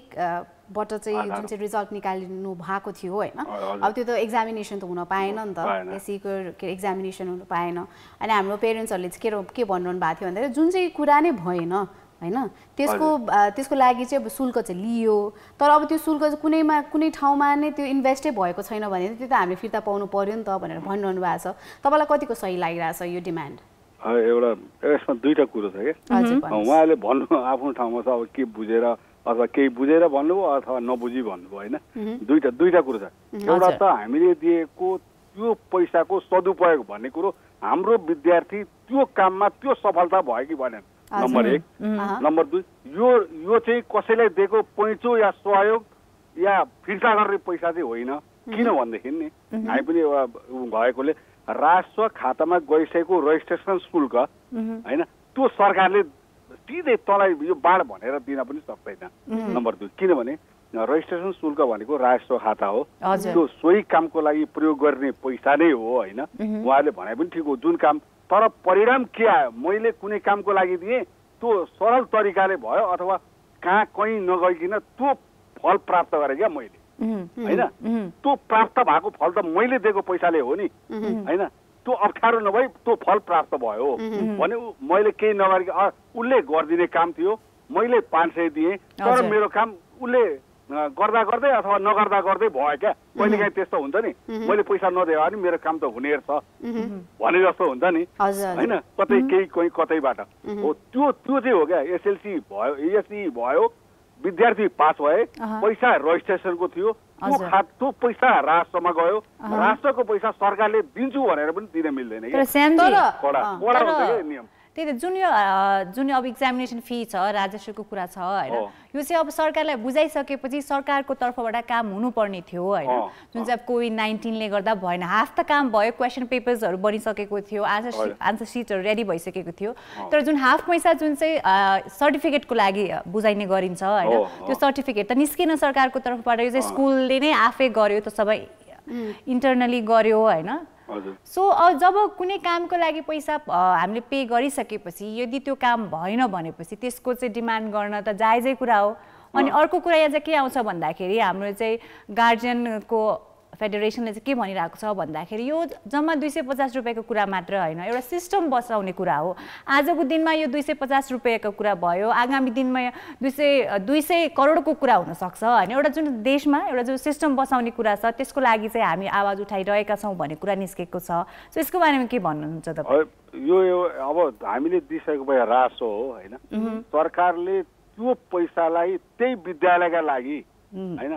बाट चाहिँ जुन चाहिँ रिजल्ट निकालिनु भएको थियो होइन अब त्यो त एक्जामिनेसन त हुन पाएन नि त एसईको के एक्जामिनेसन हुन पाएन अनि हाम्रो पेरेन्ट्सहरूले चाहिँ के भनिरहनु भएको थियो भन्दाखेरि जुन चाहिँ कुरा नै भएन होइन त्यसको लागि चाहिँ अब शुल्क चाहिँ लियो तर अब त्यो शुल्क चाहिँ कुनै ठाउँमा नै त्यो इन्भेस्टै भएको छैन भने त्यो त हामीले फिर्ता पाउनु पर्यो नि त भनेर भनिरहनु भएको छ तपाईँलाई कतिको सही लागिरहेछ यो डिमान्ड एउटा यसमा दुईटा कुरो छ क्या उहाँले भन्नु आफ्नो ठाउँमा छ अब के बुझेर अथवा केही बुझेर भन्नुभयो अथवा नबुझी भन्नुभयो होइन दुईटा कुरो छ एउटा त हामीले दिएको त्यो पैसाको सदुपयोग भन्ने कुरो हाम्रो विद्यार्थी त्यो काममा त्यो सफलता भयो कि भनेन नम्बर 1 नम्बर 2 यो चाहिँ कसैलाई दिएको पैँचो या सहयोग या फिर्ता गर्ने पैसा चाहिँ होइन किन भन्देखि नि हामी पनि भएकोले राजस्व खातामा गइसकेको रजिस्ट्रेसन शुल्क होइन त्यो सरकारले सिधै तँलाई यो बाँड भनेर दिन पनि सक्दैन नम्बर 2 किनभने रजिस्ट्रेसन शुल्क भनेको राजस्व खाता हो त्यो सोही कामको लागि प्रयोग गर्ने पैसा नै हो होइन उहाँले भने पनि ठिक हो जुन काम तर परिणाम के आयो मैले कुनै कामको लागि दिएँ त्यो सरल तरिकाले भयो अथवा कहीँ नगइकन त्यो फल प्राप्त गरेँ क्या मैले होइन त्यो प्राप्त भएको फल त मैले दिएको पैसाले हो नि होइन त्यो अप्ठ्यारो नभई त्यो फल प्राप्त भयो भने मैले केही नगरी उसले गरिदिने काम थियो मैले 500 दिएँ तर मेरो काम उसले गर्दा गर्दै अथवा नगर्दा गर्दै भयो क्या कहिलेकाहीँ त्यस्तो हुन्छ नि मैले पैसा नदिए भने मेरो काम त हुने रहेछ भने जस्तो हुन्छ नि होइन कतै केही कोही कतैबाट हो त्यो चाहिँ हो क्या एसएलसी भयो एससी भयो विद्यार्थी पास भए पैसा रजिस्ट्रेसनको थियो त्यो पैसा राष्ट्रमा गयो राष्ट्रको पैसा सरकारले दिन्छु भनेर पनि दिन मिल्दैन नियम त्यही त जुन अब एक्जामिनेसन फी छ राजस्वको कुरा छ होइन यो चाहिँ अब सरकारलाई बुझाइसकेपछि सरकारको तर्फबाट काम हुनुपर्ने थियो होइन जुन चाहिँ अब कोभिड-19ले गर्दा भएन हाफ त काम भयो क्वेसन पेपर्सहरू बनिसकेको थियो आन्सर सिटहरू रेडी भइसकेको थियो तर जुन हाफ पैसा जुन चाहिँ सर्टिफिकेटको लागि बुझाइने गरिन्छ होइन त्यो सर्टिफिकेट त निस्केन सरकारको तर्फबाट यो चाहिँ स्कुलले नै आफै गर्यो त सबै इन्टरनली गर्यो होइन सो जब कुनै कामको लागि पैसा हामीले पे गरिसकेपछि यदि त्यो काम भएन भनेपछि त्यसको चाहिँ डिमान्ड गर्न त जायजै कुरा हो अनि अर्को कुरा यहाँ चाहिँ के आउँछ भन्दाखेरि हाम्रो चाहिँ गार्जियनको फेडरेसनले चाहिँ के भनिरहेको छ भन्दाखेरि यो जम्मा 250 रुपियाँको कुरा मात्र होइन एउटा सिस्टम बसाउने कुरा हो आजको दिनमा यो 250 रुपियाँको कुरा भयो आगामी दिनमा 200 करोडको कुरा हुनसक्छ होइन एउटा जुन देशमा एउटा जुन सिस्टम बसाउने कुरा छ त्यसको लागि चाहिँ हामी आवाज उठाइरहेका छौँ भन्ने कुरा निस्केको छ सो यसको बारेमा के भन्नुहुन्छ तपाईँ यो अब हामीले दिइसकेको पैसा रासो हो होइन सरकारले त्यो पैसालाई त्यही विद्यालयका लागि होइन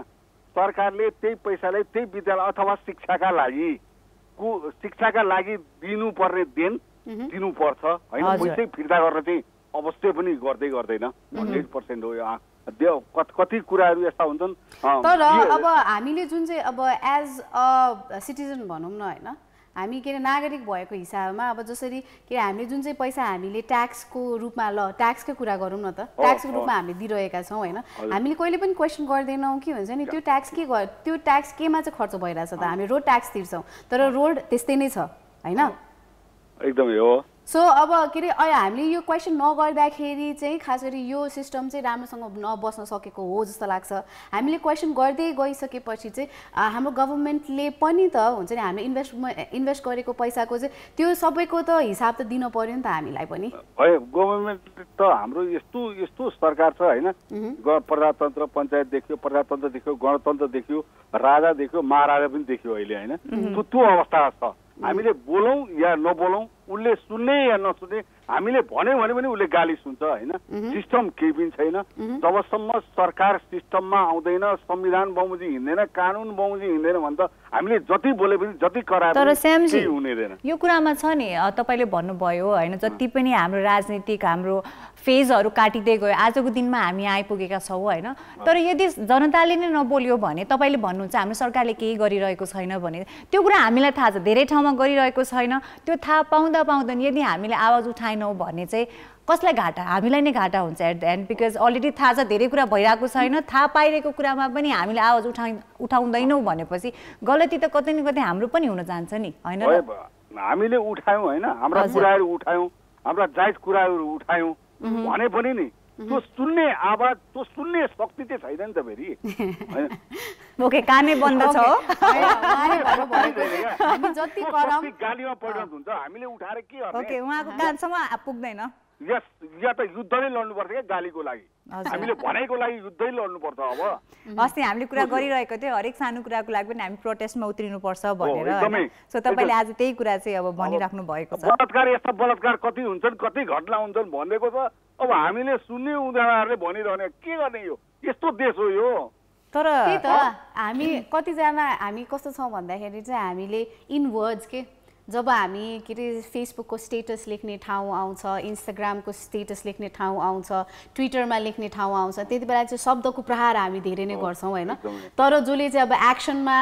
सरकारले त्यही पैसालाई त्यही विद्यालय अथवा शिक्षाका लागि दिनुपर्ने देन दिनुपर्छ होइन पैसै फिर्ता गर्न चाहिँ अवश्य पनि गर्दैन 100% हो कति कुराहरू यस्ता हुन्छन् तर अब हामीले जुन चाहिँ अब एज अ सिटिजन भनौँ न होइन हामी के अरे नागरिक भएको हिसाबमा अब जसरी के अरे हामीले जुन चाहिँ पैसा हामीले ट्याक्सको रूपमा ट्याक्सकै कुरा गरौँ न त ट्याक्सको रूपमा हामीले दिइरहेका छौँ होइन हामीले कहिले पनि क्वेसन गर्दैनौँ कि हुन्छ नि त्यो ट्याक्स केमा चाहिँ खर्च भइरहेछ त हामी रोड ट्याक्स तिर्छौँ तर रोड त्यस्तै नै छ होइन एकदमै हो सो अब के अरे हामीले यो क्वेसन नगर्दाखेरि चाहिँ खास गरी यो सिस्टम चाहिँ राम्रोसँग नबस्न सकेको हो जस्तो लाग्छ हामीले क्वेसन गर्दै गइसकेपछि चाहिँ हाम्रो गभर्मेन्टले पनि त हुन्छ नि हामीले इन्भेस्ट गरेको पैसाको चाहिँ त्यो सबैको त हिसाब त दिन पर्यो नि त हामीलाई पनि गभर्मेन्ट त हाम्रो यस्तो सरकार छ होइन प्रजातन्त्र पञ्चायत देख्यो प्रजातन्त्र देख्यो गणतन्त्र देख्यो राजा देख्यो महाराजा पनि देख्यो अहिले होइन त्यो अवस्था छ हामीले बोलौँ या नबोलौँ उसले सुन्ने या नसुन्ने हामीले भन्यो भने पनि उसले गाली सुन्छ होइन सिस्टम केही पनि छैन जबसम्म सरकार सिस्टममा आउँदैन संविधान बमोजिम हिँड्दैन कानुन बमोजिम हिँड्दैन भने त हामीले जति बोले पनि जति कराए तर श्यामजी हुँदैन यो कुरामा छ नि तपाईले भन्नुभयो होइन जति पनि हाम्रो राजनीतिक हाम्रो फेजहरू काटिँदै गयो आजको दिनमा हामी आइपुगेका छौँ होइन तर यदि जनताले नै नबोल्यो भने तपाईँले भन्नुहुन्छ हाम्रो सरकारले केही गरिरहेको छैन भने त्यो कुरा हामीलाई थाहा छ धेरै ठाउँमा गरिरहेको छैन त्यो थाहा पाउँदा यदि हामीले आवाज उठाएनौँ भने चाहिँ कसलाई घाटा हामीलाई नै घाटा हुन्छ at the end because already थाहा छ धेरै कुरा भइरहेको छैन थाहा पाइरहेको कुरामा पनि हामीले आवाज उठाउँदैनौँ भनेपछि गलती त कतै न कतै हाम्रो पनि हुन जान्छ नि होइन हामीले उठायौँ होइन हाम्रा कुराहरू उठायौँ हाम्रा जायज कुराहरू उठायौँ भने पनि नि त्यो सुन्ने आवाज त्यो सुन्ने शक्ति चाहिँ छैन नि त फेरि ओके कानै बन्द छ गालीमा परिणत हुन्छ हामीले उठाएर के गर्ने ओके उहाँको कानसम्म पुग्दैन यस या त युद्ध नै लड्नुपर्छ क्या गालीको लागि हामीले भनेको लागि युद्धै लड्नुपर्छ अब अस्ति हामीले कुरा गरिरहेको थियो हरेक सानो कुराको लागि पनि हामी प्रोटेस्टमा उत्रिनुपर्छ भनेर सो तपाईँले आज त्यही कुरा चाहिँ अब भनिराख्नु भएको छ बलात्कार यस्ता बलात्कार कति हुन्छन् कति घटना हुन्छन् भनेको छ अब हामीले सुन्ने उनीहरूले भनिरहने के गर्ने यो यस्तो देश हो यो तर त्यही त हामी कतिजना हामी कस्तो छौँ भन्दाखेरि चाहिँ हामीले इन वर्ड्स के जब हामी के अरे फेसबुकको स्टेटस लेख्ने ठाउँ आउँछ इन्स्टाग्रामको स्टेटस लेख्ने ठाउँ आउँछ ट्विटरमा लेख्ने ठाउँ आउँछ त्यति बेला चाहिँ शब्दको प्रहार हामी धेरै नै गर्छौँ होइन तर जसले चाहिँ अब एक्सनमा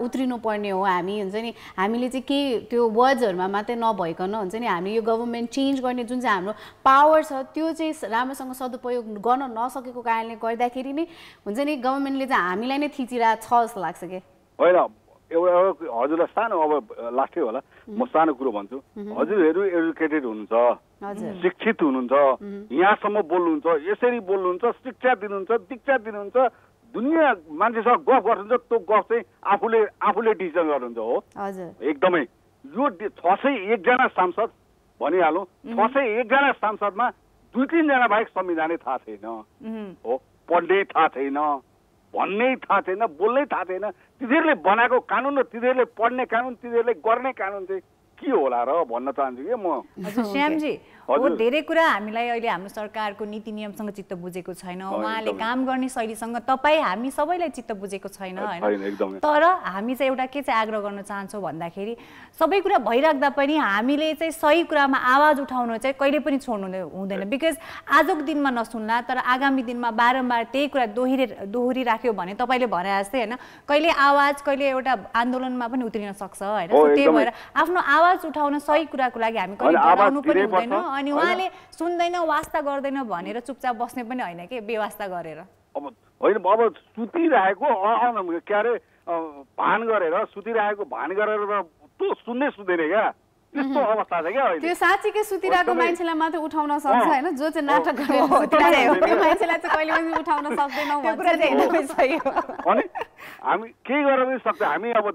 उत्रिनु पर्ने हो हामी हुन्छ नि हामीले चाहिँ केही त्यो वर्ड्सहरूमा मात्रै नभइकन हुन्छ नि हामीले यो गभर्मेन्ट चेन्ज गर्ने जुन चाहिँ हाम्रो पावर छ त्यो चाहिँ राम्रोसँग सदुपयोग गर्न नसकेको कारणले गर्दाखेरि नै हुन्छ नि गभर्मेन्टले चाहिँ हामीलाई नै थिचिरहेको छ जस्तो लाग्छ कि होइन एउटा हजुरलाई सानो अब लास्टै होला म सानो कुरो भन्छु हजुरहरू एजुकेटेड हुनुहुन्छ शिक्षित हुनुहुन्छ यहाँसम्म बोल्नुहुन्छ यसरी बोल्नुहुन्छ शिक्षा दिनुहुन्छ दीक्षा दिनुहुन्छ दुनियाँ मान्छेसँग गफ गर्नुहुन्छ त्यो गफ चाहिँ आफूले डिसिजन गर्नुहुन्छ हो एकदमै यो 601 जना सांसद भनिहालौँ 601 जना सांसदमा 2-3 जना बाहेक संविधानै थाहा छैन हो पढ्ने थाहा छैन भन्नै थाहा छैन, बोल्नै थाहा छैन। तिनीहरूले बनाएको कानुन र तिनीहरूले पढ्ने कानुन, तिनीहरूले गर्ने कानुन चाहिँ के होला र भन्न चाहन्छु कि म। हजुर श्यामजी, हो धेरै कुरा हामीलाई अहिले हाम्रो सरकारको नीति नियमसँग चित्त बुझेको छैन, उहाँले काम गर्ने शैलीसँग तपाईँ हामी सबैलाई चित्त बुझेको छैन होइन। तर हामी चाहिँ एउटा के चाहिँ आग्रह गर्न चाहन्छौँ भन्दाखेरि सबै कुरा भइराख्दा पनि हामीले चाहिँ सही कुरामा आवाज उठाउनु चाहिँ कहिले पनि छोड्नु हुँदैन। बिकज आजको दिनमा नसुन्ला तर आगामी दिनमा बारम्बार त्यही कुरा दोहोरिराख्यो भने तपाईँले भने जस्तै होइन कहिले आवाज कहिले एउटा आन्दोलनमा पनि उत्रिन सक्छ होइन। त्यही भएर आफ्नो आवाज उठाउन सही कुराको लागि हामी कहिले डराउनु पनि हुँदैन। अनि उहाँले सुन्दैन वास्ता गर्दैन भनेर चुपचाप बस्ने पनि होइन कि बेवास्ता गरेर। अब होइन अब सुतिरहेको के अरे भान गरेर सुतिरहेको भान गरेर त्यो सुन्नै सुन्दैन क्या त्यस्तो अवस्था छ क्या। त्यो साँच्चीकै सुतिरहेको मान्छेलाई मात्र उठाउन सक्छ होइन, जो चाहिँ नाटक गरेर मान्छेलाई चाहिँ कहिले पनि उठाउन सक्दैनौँ अनि हामी केही गर्न पनि सक्छ। हामी अब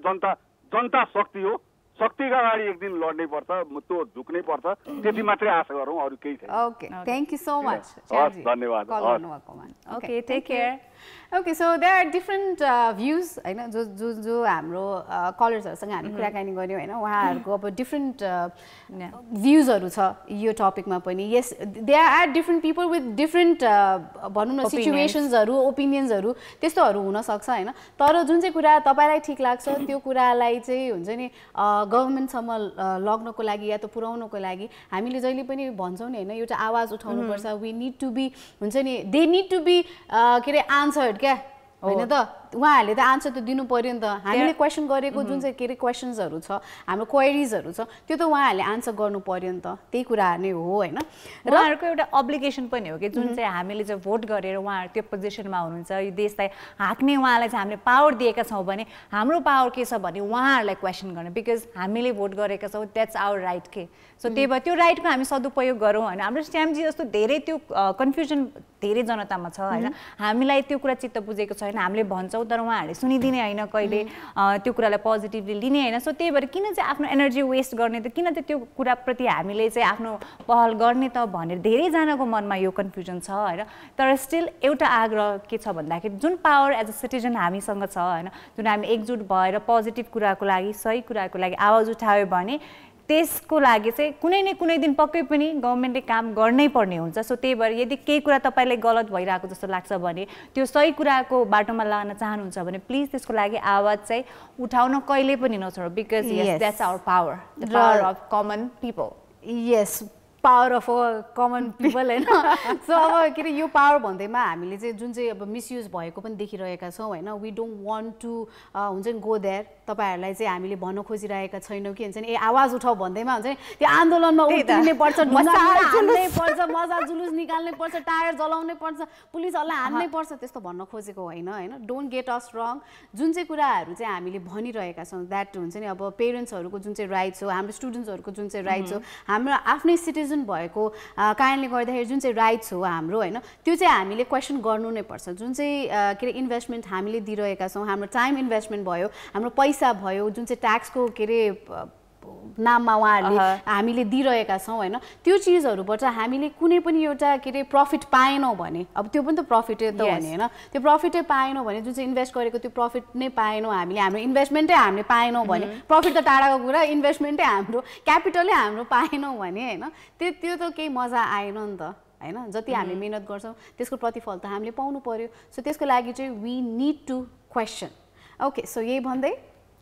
जनता शक्ति हो, शक्तिका अगाडि एक दिन लड्नै पर्छ, त्यो झुक्नै पर्छ, त्यति मात्रै आशा गरौँ, अरू केही छैन। Okay, thank you so much. धन्यवाद। Okay, take care. Okay, so there are different views होइन, जो हाम्रो कलर्सहरूसँग हामी कुराकानी गऱ्यौँ होइन, उहाँहरूको अब डिफ्रेन्ट भ्युजहरू छ यो टपिकमा पनि। Yes, there are different people with different भनौँ न सिचुएसन्सहरू, ओपिनियन्सहरू त्यस्तोहरू हुनसक्छ होइन। तर जुन चाहिँ कुरा तपाईँलाई ठिक लाग्छ त्यो कुरालाई चाहिँ हुन्छ नि गभर्मेन्टसम्म लग्नको लागि या त पुर्याउनको लागि हामीले जहिले पनि भन्छौँ नि होइन, एउटा आवाज उठाउनुपर्छ। वी निड टु बी हुन्छ नि, दे निड टु बी के अरे आन्सर्ड क्या होइन त। उहाँहरूले त आन्सर त दिनु पर्यो नि त। हामीले क्वेसन गरेको जुन चाहिँ के अरे क्वेसन्सहरू छ, हाम्रो क्वेरिजहरू छ, त्यो त उहाँहरूले आन्सर गर्नु पर्यो नि त। त्यही कुरा नै हो होइन। र उहाँहरूको एउटा अब्लिगेसन पनि हो कि जुन चाहिँ हामीले चाहिँ भोट गरेर उहाँहरू त्यो पोजिसनमा हुनुहुन्छ, यो देशलाई हाँक्ने उहाँलाई चाहिँ हामीले पावर दिएका छौँ भने हाम्रो पावर के छ भने उहाँहरूलाई क्वेसन गर्ने। बिकज हामीले भोट गरेका छौँ, द्याट्स आवर राइट के। सो त्यही भएर त्यो राइटको हामी सदुपयोग गरौँ होइन। हाम्रो श्यामजी जस्तो धेरै त्यो कन्फ्युजन धेरै जनतामा छ होइन। हामीलाई त्यो कुरा चित्त बुझेको छैन, हामीले भन्छौँ तर उहाँहरूले सुनिदिने होइन, कहिले त्यो कुरालाई पोजिटिभली लिने होइन। सो त्यही भएर किन चाहिँ आफ्नो एनर्जी वेस्ट गर्ने त, किन चाहिँ त्यो कुराप्रति हामीले चाहिँ आफ्नो पहल गर्ने त भनेर धेरैजनाको मनमा यो कन्फ्युजन छ होइन। तर स्टिल एउटा आग्रह के छ भन्दाखेरि जुन पावर एज अ सिटिजन हामीसँग छ होइन, जुन हामी एकजुट भएर पोजिटिभ कुराको लागि सही कुराको लागि आवाज उठायो भने त्यसको लागि चाहिँ कुनै न कुनै दिन पक्कै पनि गभर्मेन्टले काम गर्नै पर्ने हुन्छ। सो त्यही भएर यदि केही कुरा तपाईँलाई गलत भइरहेको जस्तो लाग्छ भने त्यो सही कुराको बाटोमा लान चाहनुहुन्छ भने प्लिज त्यसको लागि आवाज चाहिँ उठाउन कहिले पनि नछोड्नु। Because yes, that's our power, the power of common people. Yes, power of common people होइन। सो अब के अरे यो पावर भन्दैमा हामीले चाहिँ जुन चाहिँ अब मिसयुज भएको पनि देखिरहेका छौँ होइन। वी डोन्ट वान्ट टु हुन्छ नि गो देयर। तपाईँहरूलाई चाहिँ हामीले भन्न खोजिरहेका छैनौँ कि हुन्छ नि आवाज उठाउ भन्दैमा हुन्छ नि त्यो आन्दोलनमा उत्रिनै पर्छ, हाल्नै पर्छ, मजा जुलुस निकाल्नै पर्छ, टायर जलाउनै पर्छ, पुलिसहरूलाई हान्नै पर्छ, त्यस्तो भन्न खोजेको होइन होइन। डोन्ट गेट अस रङ। जुन चाहिँ कुराहरू चाहिँ हामीले भनिरहेका छौँ द्याट हुन्छ नि अब पेरेन्ट्सहरूको जुन चाहिँ राइट्स हो, हाम्रो स्टुडेन्ट्सहरूको जुन चाहिँ राइट्स हो, हाम्रो आफ्नै सिटिजन भएको कारणले गर्दाखेरि जुन चाहिँ राइट्स हो हाम्रो होइन, त्यो चाहिँ हामीले क्वेसन गर्नु नै पर्छ। जुन चाहिँ के अरे इन्भेस्टमेन्ट हामीले दिइरहेका छौँ, हाम्रो टाइम इन्भेस्टमेन्ट भयो, हाम्रो पैसा भयो, जुन चाहिँ ट्याक्सको के अरे नाममा उहाँहरूले हामीले दिइरहेका छौँ होइन, त्यो चिजहरूबाट हामीले कुनै पनि एउटा के अरे प्रफिट पाएनौँ भने, अब त्यो पनि त प्रफिटै त हो नि होइन, त्यो प्रफिटै पाएनौँ भने जुन चाहिँ इन्भेस्ट गरेको त्यो प्रफिट नै पाएनौँ हामीले, हाम्रो इन्भेस्टमेन्टै हामीले पाएनौँ भने, प्रफिट त टाढाको कुरा, इन्भेस्टमेन्टै हाम्रो क्यापिटलै हाम्रो पाएनौँ भने होइन, त्यो त केही मजा आएन नि त होइन। जति हामी मिहिनेत गर्छौँ त्यसको प्रतिफल त हामीले पाउनु पर्यो। सो त्यसको लागि चाहिँ we need to question. Okay, so यही भन्दै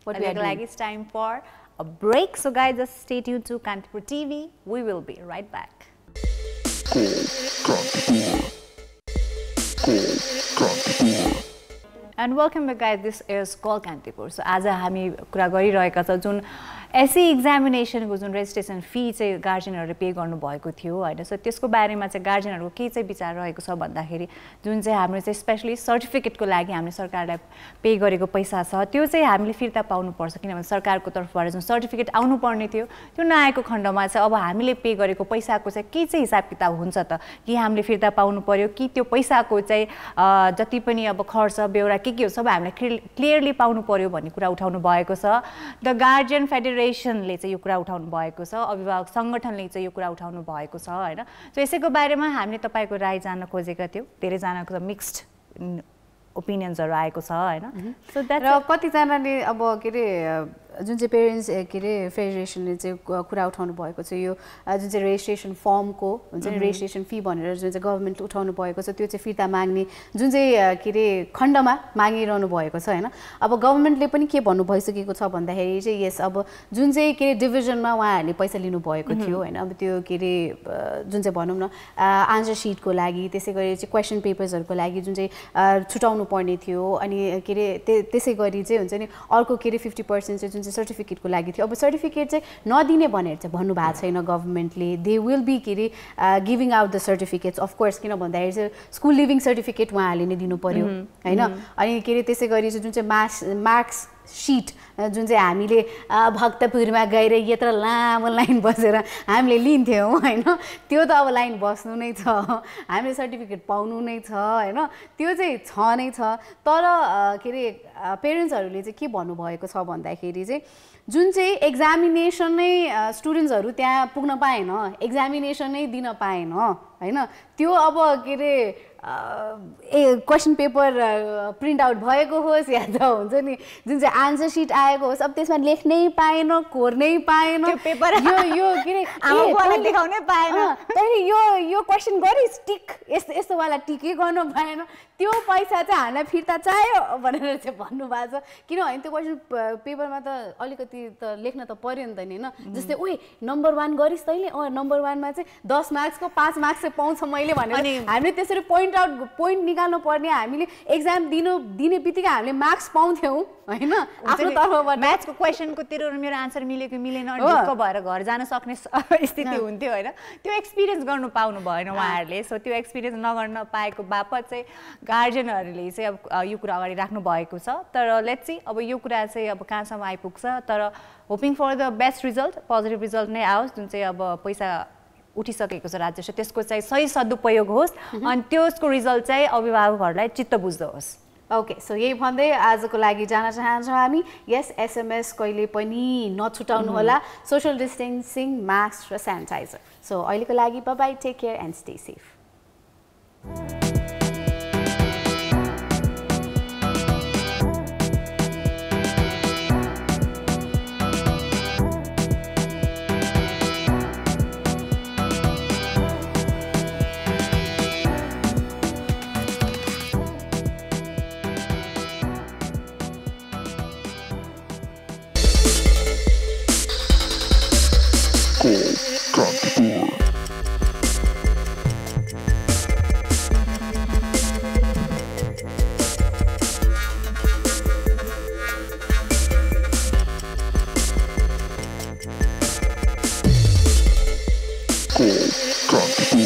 it's time for a break. So guys, just stay tuned to Kantipur TV. We will be right back. And welcome back guys, this is Call Kantipur. So आज हामी कुरा गरिरहेका छौँ जुन एसई एक्जामिनेसनको जुन रेजिस्ट्रेसन फी चाहिँ गार्जियनहरूले पे गर्नुभएको थियो होइन। सो त्यसको बारेमा चाहिँ गार्जियनहरूको के चाहिँ विचार रहेको छ भन्दाखेरि जुन चाहिँ हाम्रो चाहिँ स्पेसली सर्टिफिकेटको लागि हामीले सरकारलाई पे गरेको पैसा छ त्यो चाहिँ हामीले फिर्ता पाउनुपर्छ, किनभने सरकारको तर्फबाट जुन सर्टिफिकेट आउनुपर्ने थियो त्यो नआएको खण्डमा चाहिँ अब हामीले पे गरेको पैसाको चाहिँ के चाहिँ हिसाब किताब हुन्छ त, कि हामीले फिर्ता पाउनु पर्यो कि त्यो पैसाको चाहिँ जति पनि अब खर्च बेहोरा के हो सब हामीले क्लियरली पाउनु पर्यो भन्ने कुरा उठाउनु भएको छ। द गार्जियन फेडरेसनले चाहिँ यो कुरा उठाउनु भएको छ, अभिभावक सङ्गठनले चाहिँ यो कुरा उठाउनु भएको छ होइन। सो यसैको बारेमा हामीले तपाईँको राय जान्न खोजेका थियौँ। धेरैजनाको मिक्स्ड ओपिनियन्सहरू आएको छ हैन सो द्याट र कतिजनाले अब के अरे जुन चाहिँ पेरेन्ट्स के अरे फेडरेसनले चाहिँ कुरा उठाउनु भएको छ यो जुन चाहिँ रेजिस्ट्रेसन फर्मको हुन्छ नि रेजिस्ट्रेसन फी भनेर जुन चाहिँ गभर्मेन्टले उठाउनु भएको छ त्यो चाहिँ फिर्ता माग्ने जुन चाहिँ के अरे खण्डमा मागिरहनु भएको छ हैन अब गभर्मेन्टले पनि के भन्नु भइसकेको छ भन्दाखेरि चाहिँ यस अब जुन चाहिँ के अरे डिभिजनमा उहाँहरूले पैसा लिनु भएको थियो हैन अब त्यो के अरे जुन चाहिँ भनौँ न आन्सर सिटको लागि त्यसै गरी चाहिँ क्वेसन पेपर्सहरूको लागि जुन चाहिँ छुटाउनु पर्ने थियो अनि के अरे त्यसै गरी चाहिँ हुन्छ नि अर्को के अरे 50% चाहिँ जुन चाहिँ सर्टिफिकेटको लागि थियो अब सर्टिफिकेट चाहिँ नदिने भनेर चाहिँ भन्नु भएको छैन गभर्मेन्टले दे विल बी के अरे giving out the certificates of course किन भन्दाखेरि चाहिँ स्कुल लिभिङ सर्टिफिकेट उहाँहरूले नै दिनु पर्यो होइन अनि के अरे त्यसै गरी चाहिँ जुन चाहिँ मार्क्स सिट जुन चाहिँ हामीले भक्तपुरमा गएर यत्रो लामो लाइन बसेर हामीले लिन्थ्यौँ होइन त्यो त अब लाइन बस्नु नै छ हामीले सर्टिफिकेट पाउनु नै छ होइन त्यो चाहिँ छ नै छ तर के अरे पेरेन्ट्सहरूले चाहिँ के भन्नुभएको छ भन्दाखेरि चाहिँ जुन चाहिँ एक्जामिनेसन नै स्टुडेन्ट्सहरू त्यहाँ पुग्न पाएन एक्जामिनेसन नै दिन पाएन होइन त्यो अब के अरे क्वेसन पेपर प्रिन्ट आउट भएको होस् या त हुन्छ नि जुन चाहिँ आन्सर सिट आएको होस् अब त्यसमा लेख्नै पाएन कोर्नै पाएन पेपर यो के अरे देखाउनै पाएन तैँले यो क्वेसन गरिस् टिक यस्तो यस्तोवाला टिकै गर्नु पाएन त्यो पैसा चाहिँ हामीलाई फिर्ता चाहियो भनेर चाहिँ भन्नुभएको छ किनभने त्यो क्वेसन पेपरमा त अलिकति त लेख्न त पर्यो नि त नि होइन जस्तै ओए नम्बर 1 गरिस् तैँले नम्बर 1 मा चाहिँ 10 मार्क्सको 5 मार्क्स चाहिँ पाउँछ मैले भनेर हामीले त्यसरी पोइन्ट निकाल्नु पर्ने हामीले एक्जाम दिने बित्तिकै हामीले मार्क्स पाउँथ्यौँ होइन आफ्नो तर्फबाट म्याथ्सको क्वेसनको तेरो र मेरो आन्सर मिलेको मिलेन ढुक्क भएर घर जान सक्ने स्थिति हुन्थ्यो होइन त्यो एक्सपिरियन्स गर्नु पाउनु भएन उहाँहरूले सो त्यो एक्सपिरियन्स नगर्न पाएको बापत चाहिँ गार्जियनहरूले चाहिँ अब यो कुरा अगाडि राख्नु भएको छ तर लेट्स सी अब यो कुरा चाहिँ अब कहाँसम्म आइपुग्छ तर hoping for the best result positive result नै आओस् जुन चाहिँ अब पैसा उठिसकेको छ राज्य त्यसको चाहिँ सही सदुपयोग होस् अनि त्यसको रिजल्ट चाहिँ अभिभावकहरूलाई चित्त बुझ्दो होस् ओके सो यही भन्दै आजको लागि जान चाहन्छौँ हामी यस एसएमएस कहिले पनि नछुटाउनु होला सोशल डिस्टेन्सिङ मास्क र सेनिटाइजर सो अहिलेको लागि bye bye take care and stay safe Cool.